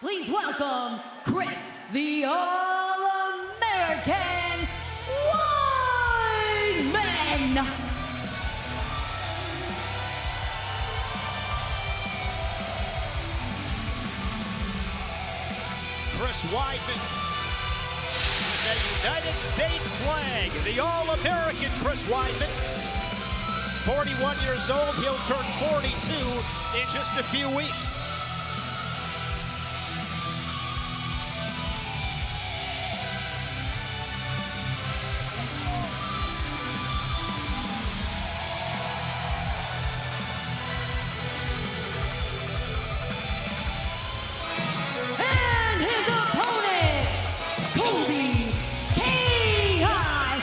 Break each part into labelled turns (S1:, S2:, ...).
S1: Please welcome Chris, the All-American Weidman.
S2: Chris Weidman, the United States flag, the All-American Chris Weidman. 41 years old, he'll turn 42 in just a few weeks.
S1: And his opponent, Colby Covington.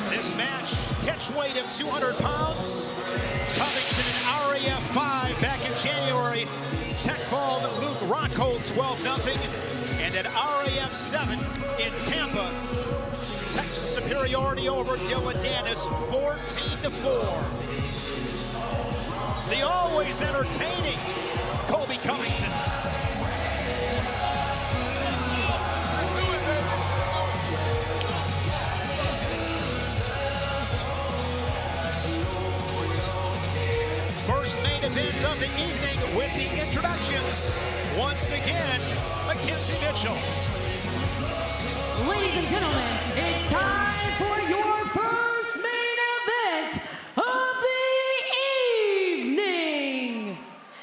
S2: This match, catch weight of 200 pounds. Covington in RAF 5 back in January. Tech fall Luke Rockhold 12-0. And at RAF 7 in Tampa, Texas superiority over Dylan Dennis 14-4. The always entertaining Colby Covington. First main event of the evening with the introductions. Once again, Mackenzie Mitchell.
S1: Ladies and gentlemen, it's time for your first main event of the evening.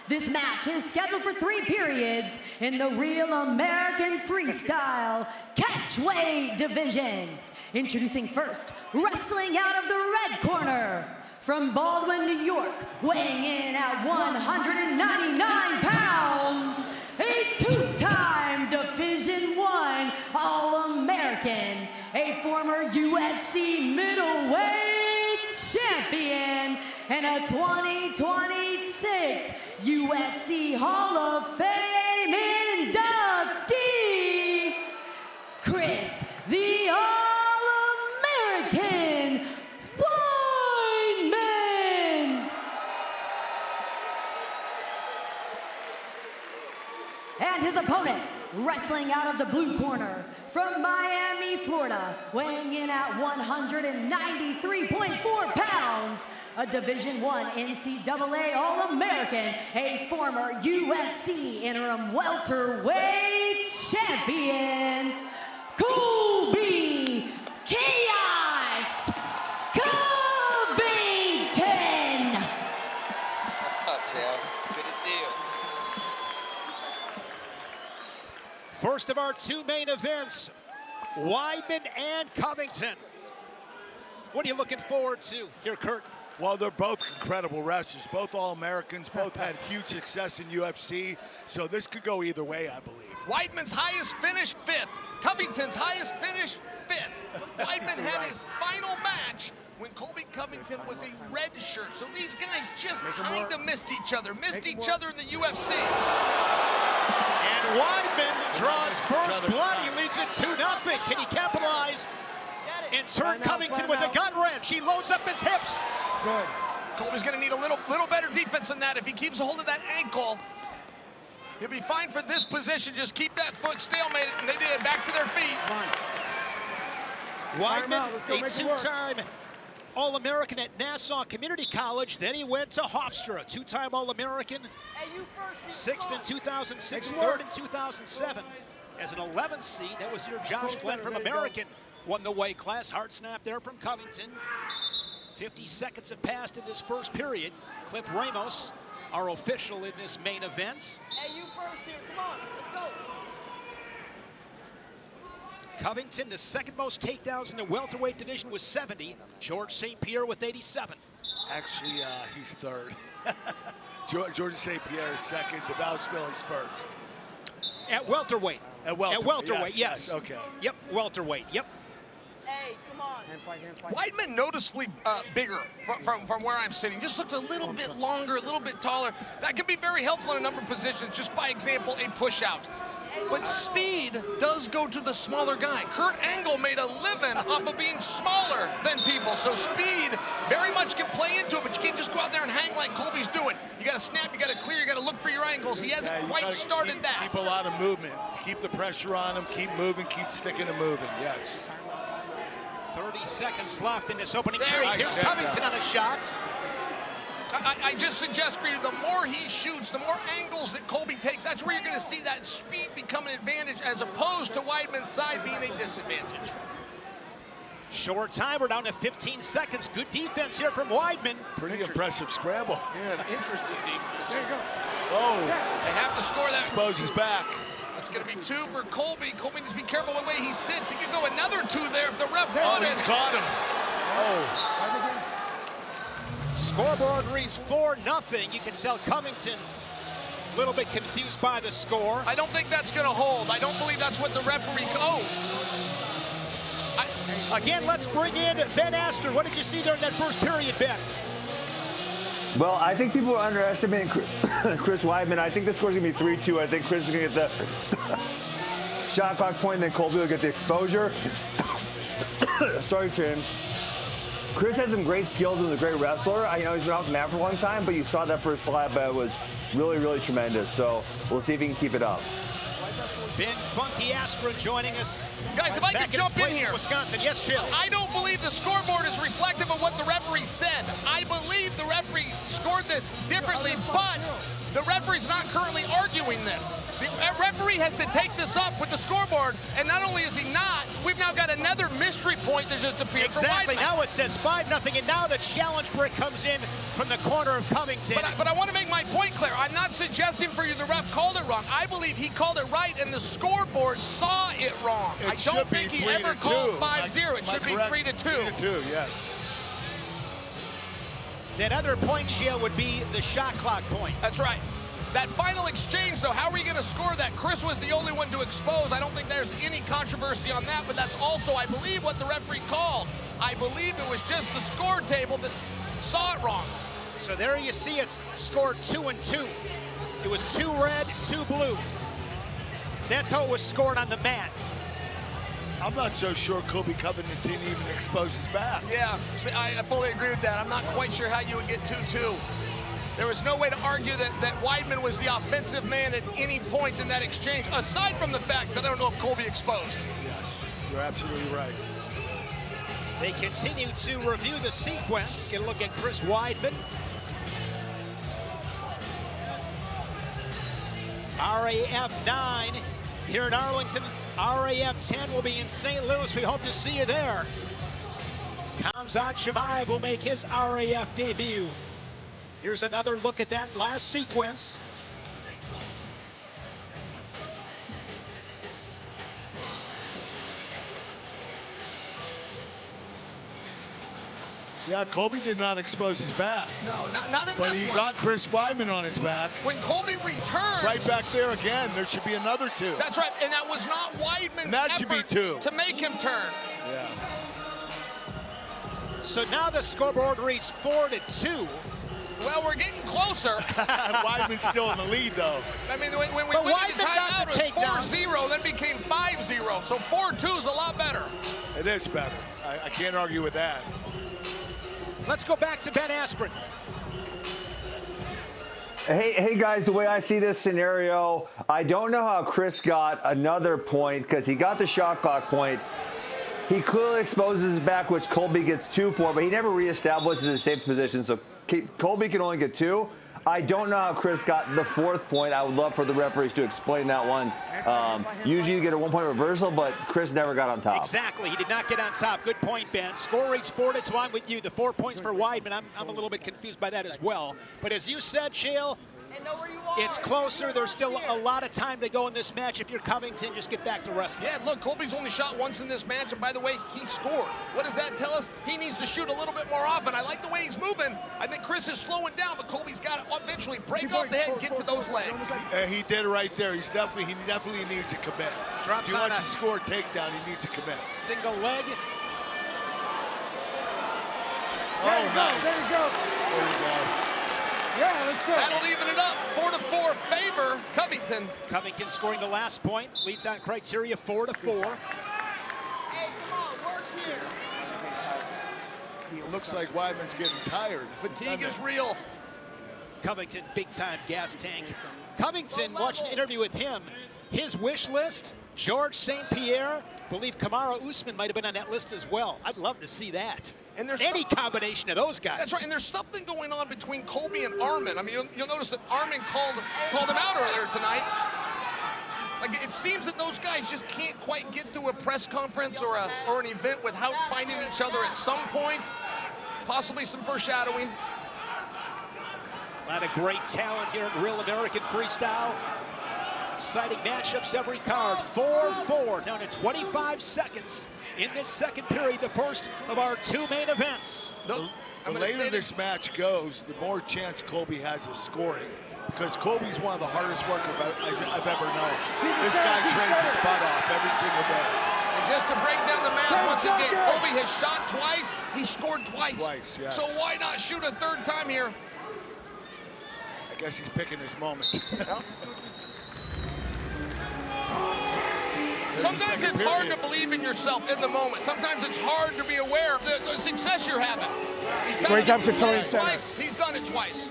S1: This match is scheduled for 3 periods in the Real American Freestyle Catchweight Division. Introducing first, wrestling out of the red corner, from Baldwin, New York, weighing in at 199 pounds, a 2-time Division I All-American, a former UFC middleweight champion, and a 2026 UFC Hall of Fame inductee, Chris, the All-American Weidman. And his opponent, wrestling out of the blue corner, from Miami, Florida, weighing in at 193.4 pounds, a Division I NCAA All-American, a former UFC interim welterweight champion, Colby Covington.
S3: What's up, Joe? Good to see you.
S2: First of our 2 main events, Weidman and Covington. What are you looking forward to here, Kurt?
S4: Well, they're both incredible wrestlers, both All-Americans, both had huge success in UFC, so this could go either way, I believe.
S5: Weidman's highest finish, 5th. Covington's highest finish, 5th. Weidman had his final match when Colby Covington was a red shirt. So these guys just kind of missed each other in the UFC.
S2: And Weidman draws first blood. He leads it 2-0. Can he capitalize and turn Covington with a gut wrench? He loads up his hips.
S4: Good.
S5: Colby's going to need a little better defense than that. If he keeps a hold of that ankle, he'll be fine for this position. Just keep that foot stalemated, and they did. Back to their feet.
S2: Weidman, a 2-time All-American at Nassau Community College. Then he went to Hofstra, 2-time All-American. 6th in 2006, 3rd in 2007. As an 11th seed, that was your Josh Glenn from American. Won the weight class. Hard snap there from Covington. 50 seconds have passed in this first period. Cliff Ramos, our official in this main event.
S6: Hey, you first here. Come on, let's go.
S2: Covington, the second most takedowns in the welterweight division with 70. George St. Pierre with 87.
S4: Actually, he's 3rd. George St. Pierre is 2nd, but that was Philly's 1st.
S2: At welterweight.
S4: At welterweight,
S2: yes.
S4: Okay.
S2: Yep, welterweight, yep.
S6: Hey, come on.
S5: Weidman noticeably bigger from where I'm sitting. Just looked a little bit longer, a little bit taller. That can be very helpful in a number of positions. Just by example, a push out. But speed does go to the smaller guy. Kurt Angle made a living off of being smaller than people. So speed very much can play into it, but you can't just go out there and like Colby's doing. You got to snap, you got to clear, you got to look for your angles. He hasn't quite started that.
S4: Keep a lot of movement. Keep the pressure on him. Keep moving. Keep sticking and moving. Yes.
S2: 30 seconds left in this opening period. Here's Covington on a shot.
S5: I just suggest for you, the more he shoots, the more angles that Colby takes, that's where you're going to see that speed become an advantage as opposed to Weidman's side being a disadvantage.
S2: Short time, we're down to 15 seconds. Good defense here from Weidman.
S4: Pretty impressive scramble.
S5: Yeah, an interesting defense.
S6: There you go.
S4: Oh.
S5: They have to score that.
S4: Exposes back.
S5: That's going to be 2 for Colby. Colby needs to be careful what way he sits. He could go another 2 there if the ref wanted.
S4: He's caught him. Oh.
S2: Scoreboard reads 4-0. You can tell Covington a little bit confused by the score.
S5: I don't think that's going to hold. I don't believe that's what the referee... Oh.
S2: Again, let's bring in Ben Astor. What did you see there in that first period, Ben?
S7: Well, I think people are underestimating Chris Weidman. I think the score's going to be 3-2. I think Chris is going to get the shot clock point, and then Colby will get the exposure. Sorry, Tim. Chris has some great skills and is a great wrestler. I know he's been off the mat for a long time, but you saw that first slap, but it was really, really tremendous. So we'll see if he can keep it up.
S2: Ben Funky Askren joining us.
S5: Guys, if I could jump in here.
S2: Wisconsin, yes, Jill.
S5: I don't believe the scoreboard is reflective of what the referee said. I believe the referee scored this differently, but the referee's not currently arguing this. The referee has to take this up with the scoreboard, and not only is he not, we've now got another mystery point that just appeared.
S2: Exactly, now it says 5-0, and now the challenge for it comes in from the corner of Covington.
S5: But I want to make my point clear. I'm not suggesting for you the ref called it wrong. I believe he called it right, and the scoreboard saw it wrong. I don't think he ever called 5-0. It should be 3-2.
S4: 3-2, yes.
S2: That other point, Shea, would be the shot clock point.
S5: That's right. That final exchange, though, how are we going to score that? Chris was the only one to expose. I don't think there's any controversy on that, but that's also, I believe, what the referee called. I believe it was just the score table that saw it wrong.
S2: So there you see it's scored 2-2. It was 2 red, 2 blue. That's how it was scored on the mat.
S4: I'm not so sure Colby Covington didn't even expose his back.
S5: Yeah, I fully agree with that. I'm not quite sure how you would get 2-2. There was no way to argue that Weidman was the offensive man at any point in that exchange, aside from the fact that I don't know if Colby exposed.
S4: Yes, you're absolutely right.
S2: They continue to review the sequence. Get a look at Chris Weidman. RAF 9 here in Arlington. RAF 10 will be in St. Louis. We hope to see you there. Kamzat Chimaev will make his RAF debut. Here's another look at that last sequence.
S4: Yeah, Colby did not expose his back.
S5: No, not in
S4: But
S5: this
S4: he
S5: one.
S4: got Chris Weidman on his back.
S5: When Colby returned.
S4: Right back there again, there should be another 2.
S5: That's right, and that was not Weidman's
S4: that should be
S5: effort
S4: 2.
S5: to make him turn.
S4: Yeah.
S2: So now the scoreboard reads 4-2.
S5: Well, we're getting closer.
S4: Weidman's still in the lead, though.
S5: I mean, when we
S2: But
S5: went
S2: Weidman
S5: into
S2: got
S5: timeout,
S2: the
S5: it was
S2: takedown.
S5: 4-0, then became 5-0. So 4-2 is a lot better.
S4: It is better. I can't argue with that.
S2: Let's go back to Ben Askren.
S7: Hey guys, the way I see this scenario, I don't know how Chris got another point because he got the shot clock point. He clearly exposes his back, which Colby gets 2 for, but he never reestablishes his safe position, so Colby can only get 2. I don't know how Chris got the 4th point. I would love for the referees to explain that one. Usually you get a 1-point reversal, but Chris never got on top.
S2: Exactly, he did not get on top. Good point, Ben. Score reads 4-2. I'm with you. The 4 points for Weidman. I'm a little bit confused by that as well. But as you said, Shale,
S6: And know where you are.
S2: it's closer. There's still a lot of time to go in this match. If you're Covington, just get back to wrestling.
S5: Yeah, look, Colby's only shot once in this match, and by the way, he scored. What does that tell us? He needs to shoot a little bit more often. I like the way he's moving. I think Chris is slowing down, but Colby's got to eventually break off the head and get to those legs.
S4: He did it right there. He definitely needs a commit.
S2: Drops
S4: if he
S2: on
S4: wants
S2: a
S4: to score a takedown, he needs a commit.
S2: Single leg.
S4: Oh, nice.
S6: There you go.
S4: There you go.
S6: Yeah, let's go.
S5: That'll even it up. 4-4 favor Covington.
S2: Covington scoring the last point. Leads on criteria 4-4.
S6: Hey, come on, work here.
S4: It looks like Weidman's getting tired.
S5: Fatigue is real.
S2: Covington, big-time gas tank. Covington, watched an interview with him. His wish list, George St. Pierre, believe Kamaru Usman might have been on that list as well. I'd love to see that. And there's any combination of those guys.
S5: That's right, and there's something going on between Colby and Armin. I mean, you'll notice that Armin called him out earlier tonight. Like, it seems that those guys just can't quite get through a press conference or an event without finding each other at some point. Possibly some foreshadowing.
S2: A lot of great talent here in Real American Freestyle. Exciting matchups every card. 4-4 down to 25 seconds in this second period, the first of our two main events.
S4: The later this match goes, the more chance Colby has of scoring, because Colby's one of the hardest workers I've ever known. This guy trains his butt off every single day.
S5: And just to break down the math once again, Colby has shot twice, he scored twice.
S4: Yes.
S5: So why not shoot a third time here?
S4: I guess he's picking his moment.
S5: Sometimes it's hard to believe in yourself in the moment. Sometimes it's hard to be aware of the success you're having.
S6: Great job controlling center.
S5: He's done it twice.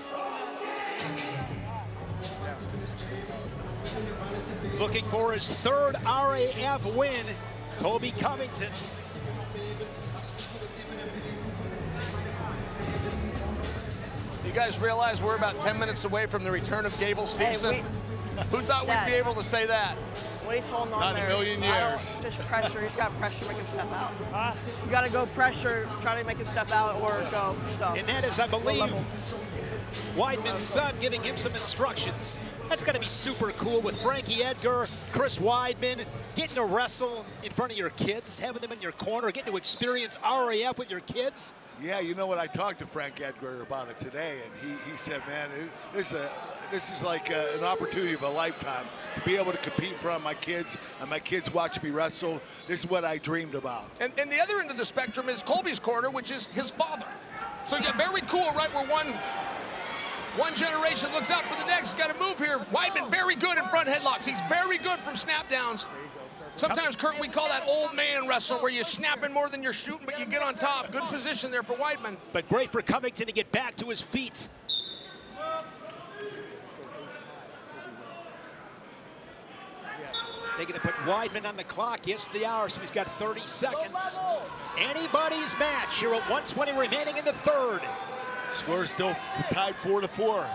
S2: Looking for his third RAF win, Colby Covington.
S5: You guys realize we're about 10 minutes away from the return of Gable Stevenson? Who thought we'd be able to say that?
S8: What he's holding on there.
S4: Not a million years.
S8: Just pressure. He's got pressure, make him step out. You got to go pressure, try to make him step out, or go stop.
S2: And that is, I believe, Weidman's son giving him some instructions. That's going to be super cool with Frankie Edgar, Chris Weidman, getting to wrestle in front of your kids, having them in your corner, getting to experience RAF with your kids.
S4: Yeah, you know what? I talked to Frank Edgar about it today, and he said, man, this is like an opportunity of a lifetime to be able to compete in front of my kids, and my kids watch me wrestle. This is what I dreamed about.
S5: And the other end of the spectrum is Colby's corner, which is his father. So yeah, very cool, right, where one generation looks out for the next. Got to move here. Weidman very good in front headlocks. He's very good from snap downs. Sometimes, Kurt, we call that old man wrestle, where you're snapping more than you're shooting, but you get on top. Good position there for Weidman.
S2: But great for Covington to get back to his feet. They're going to put Weidman on the clock. Yes, they are, so he's got 30 seconds. Anybody's match here at 1:20 remaining in the third.
S4: Score still tied 4-4.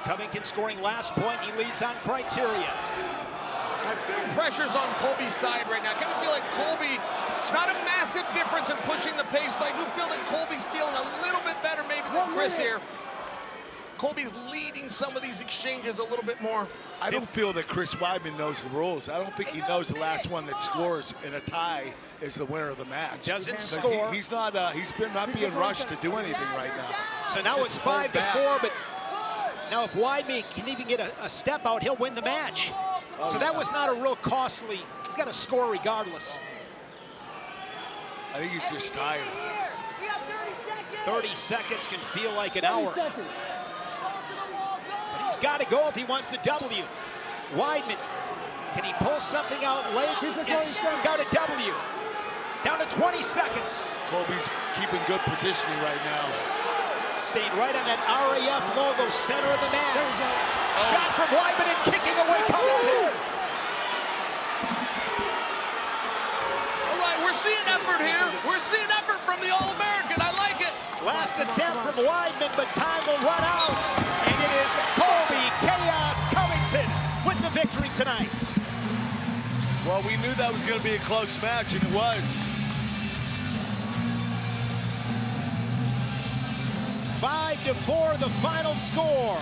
S2: Covington scoring last point. He leads on criteria.
S5: I feel pressure's on Colby's side right now. I kind of feel like Colby, it's not a massive difference in pushing the pace, but I do feel that Colby's feeling a little bit better maybe than Chris here. Colby's leading some of these exchanges a little bit more.
S4: I don't feel that Chris Weidman knows the rules. I don't think he knows the last one that scores in a tie is the winner of the match.
S2: Doesn't score.
S4: He's not being rushed to do anything right now.
S2: So now it's 5-4, but now if Weidman can even get a step out, he'll win the match. So that was not a real costly. He's got to score regardless.
S4: I think he's just tired.
S2: 30 seconds can feel like an hour. But he's got to go if he wants the W. Weidman, can he pull something out late and sneak out a W? Down to 20 seconds.
S4: Colby's keeping good positioning right now.
S2: Staying right on that RAF logo, center of the mat. Shot from Weidman and kicking away Covington.
S5: All right, we're seeing effort here. We're seeing effort from the All-American. I like it.
S2: Last attempt from Weidman, but time will run out. And it is Colby Chaos Covington with the victory tonight.
S4: Well, we knew that was going to be a close match, and it was.
S2: 5-4, the final score.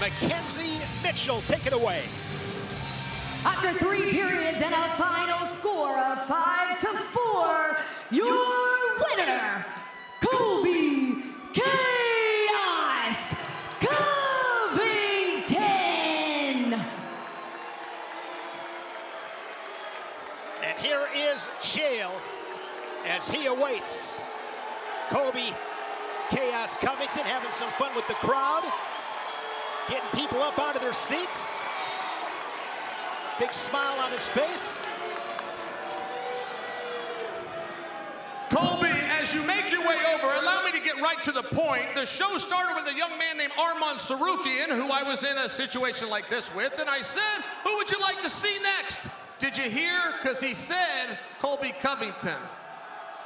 S2: Mackenzie Mitchell, take it away.
S1: After 3 periods and a final score of 5-4, your winner, Colby Chaos Covington.
S2: And here is Chael as he awaits Colby Chaos Covington, having some fun with the crowd, getting people up out of their seats. Big smile on his face.
S5: as you make your way over, allow me to get right to the point. The show started with a young man named Arman Sarukian, who I was in a situation like this with, and I said, who would you like to see next? Did you hear? Because he said Colby Covington.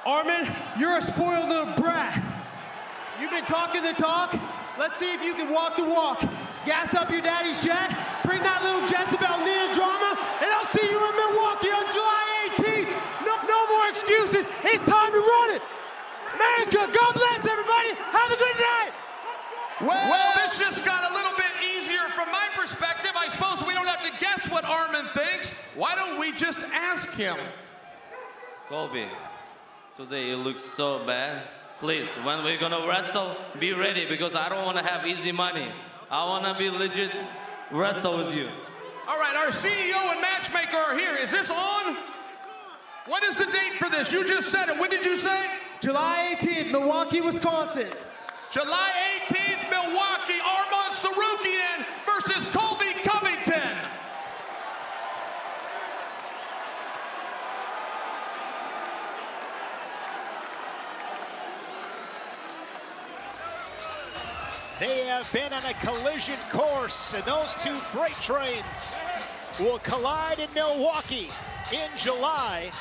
S6: Arman, you're a spoiled little brat. You've been talking the talk. Let's see if you can walk the walk. Gas up your daddy's jet, bring that little Jezebel Nina drama, and I'll see you in Milwaukee on July 18th. No more excuses. It's time to run it. America, God bless everybody. Have a good night.
S5: Well, this just got a little bit easier from my perspective. I suppose we don't have to guess what Arman thinks. Why don't we just ask him?
S3: Colby, today you look so bad. Please, when we're gonna wrestle, be ready, because I don't want to have easy money. I want to be legit wrestle with you.
S5: All right, our CEO and matchmaker are here. Is this on? What is the date for this? You just said it. When did you say?
S6: July 18th, Milwaukee, Wisconsin.
S5: July 18th, Milwaukee, Arman Sarukian versus Colby Covington.
S2: They have been on a collision course, and those two freight trains will collide in Milwaukee in July.